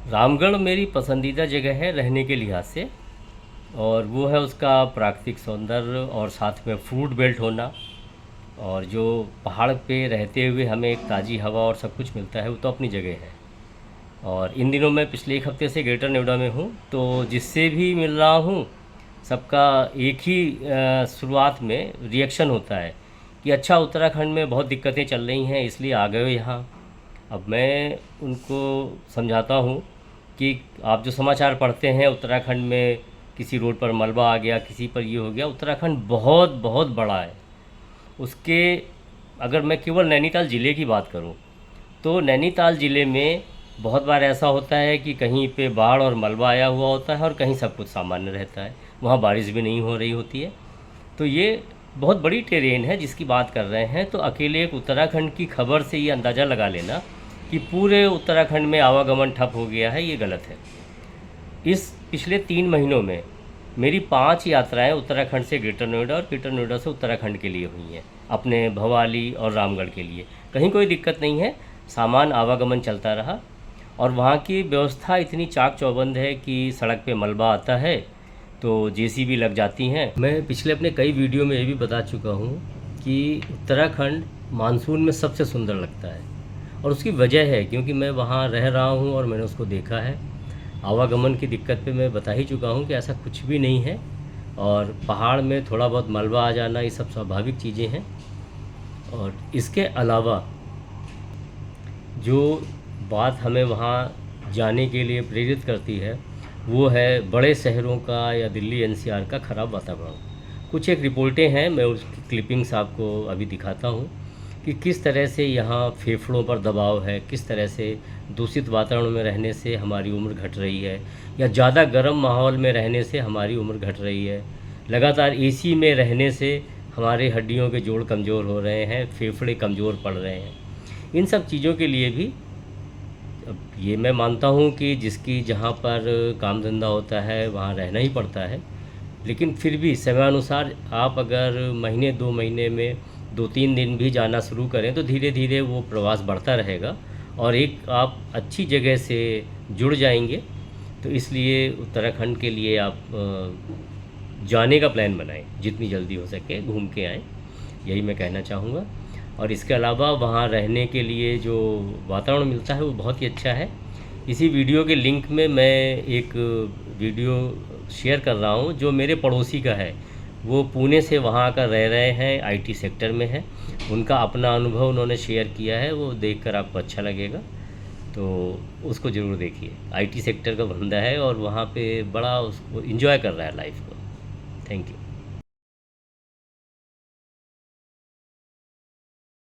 रामगढ़ मेरी पसंदीदा जगह है रहने के लिहाज से। और वो है उसका प्राकृतिक सौंदर्य और साथ में फ्रूट बेल्ट होना। और जो पहाड़ पे रहते हुए हमें एक ताज़ी हवा और सब कुछ मिलता है वो तो अपनी जगह है। और इन दिनों मैं पिछले एक हफ्ते से ग्रेटर नोएडा में हूँ, तो जिससे भी मिल रहा हूँ सबका एक ही शुरुआत में रिएक्शन होता है कि अच्छा उत्तराखंड में बहुत दिक्कतें चल रही हैं इसलिए आ गए हो यहाँ। अब मैं उनको समझाता हूँ कि आप जो समाचार पढ़ते हैं उत्तराखंड में किसी रोड पर मलबा आ गया, किसी पर ये हो गया, उत्तराखंड बहुत बहुत बड़ा है। उसके अगर मैं केवल नैनीताल ज़िले की बात करूं तो नैनीताल ज़िले में बहुत बार ऐसा होता है कि कहीं पे बाढ़ और मलबा आया हुआ होता है और कहीं सब कुछ सामान्य रहता है, वहाँ बारिश भी नहीं हो रही होती है। तो ये बहुत बड़ी टेरेन है जिसकी बात कर रहे हैं। तो अकेले एक उत्तराखंड की खबर से ये अंदाज़ा लगा लेना कि पूरे उत्तराखंड में आवागमन ठप हो गया है, ये गलत है। इस पिछले 3 महीनों में मेरी 5 यात्राएं उत्तराखंड से ग्रेटर नोएडा और ग्रेटर नोएडा से उत्तराखंड के लिए हुई हैं, अपने भवाली और रामगढ़ के लिए। कहीं कोई दिक्कत नहीं है, सामान आवागमन चलता रहा। और वहाँ की व्यवस्था इतनी चाक चौबंद है कि सड़क पे मलबा आता है तो जेसीबी लग जाती हैं। मैं पिछले अपने कई वीडियो में ये भी बता चुका हूँ कि उत्तराखंड मानसून में सबसे सुंदर लगता है। और उसकी वजह है क्योंकि मैं वहाँ रह रहा हूँ और मैंने उसको देखा है। आवागमन की दिक्कत पे मैं बता ही चुका हूँ कि ऐसा कुछ भी नहीं है। और पहाड़ में थोड़ा बहुत मलबा आ जाना ये सब स्वाभाविक चीज़ें हैं। और इसके अलावा जो बात हमें वहाँ जाने के लिए प्रेरित करती है वो है बड़े शहरों का या दिल्ली एनसीआर का ख़राब वातावरण। कुछ एक रिपोर्टें हैं, मैं उसकी क्लिपिंग्स आपको अभी दिखाता हूँ कि किस तरह से यहाँ फेफड़ों पर दबाव है, किस तरह से दूषित वातावरण में रहने से हमारी उम्र घट रही है या ज़्यादा गर्म माहौल में रहने से हमारी उम्र घट रही है। लगातार एसी में रहने से हमारे हड्डियों के जोड़ कमज़ोर हो रहे हैं, फेफड़े कमज़ोर पड़ रहे हैं। इन सब चीज़ों के लिए भी अब ये मैं मानता हूँ कि जिसकी जहाँ पर काम धंधा होता है वहाँ रहना ही पड़ता है। लेकिन फिर भी समयानुसार आप अगर महीने 2 महीने में 2-3 दिन भी जाना शुरू करें तो धीरे धीरे वो प्रवास बढ़ता रहेगा और एक आप अच्छी जगह से जुड़ जाएंगे। तो इसलिए उत्तराखंड के लिए आप जाने का प्लान बनाएं, जितनी जल्दी हो सके घूम के आएँ, यही मैं कहना चाहूँगा। और इसके अलावा वहाँ रहने के लिए जो वातावरण मिलता है वो बहुत ही अच्छा है। इसी वीडियो के लिंक में मैं एक वीडियो शेयर कर रहा हूँ जो मेरे पड़ोसी का है। वो पुणे से वहाँ आकर रह रहे हैं, आईटी सेक्टर में है। उनका अपना अनुभव उन्होंने शेयर किया है, वो देखकर आपको अच्छा लगेगा, तो उसको ज़रूर देखिए। आईटी सेक्टर का बंदा है और वहाँ पे बड़ा उसको एंजॉय कर रहा है लाइफ को। Thank you.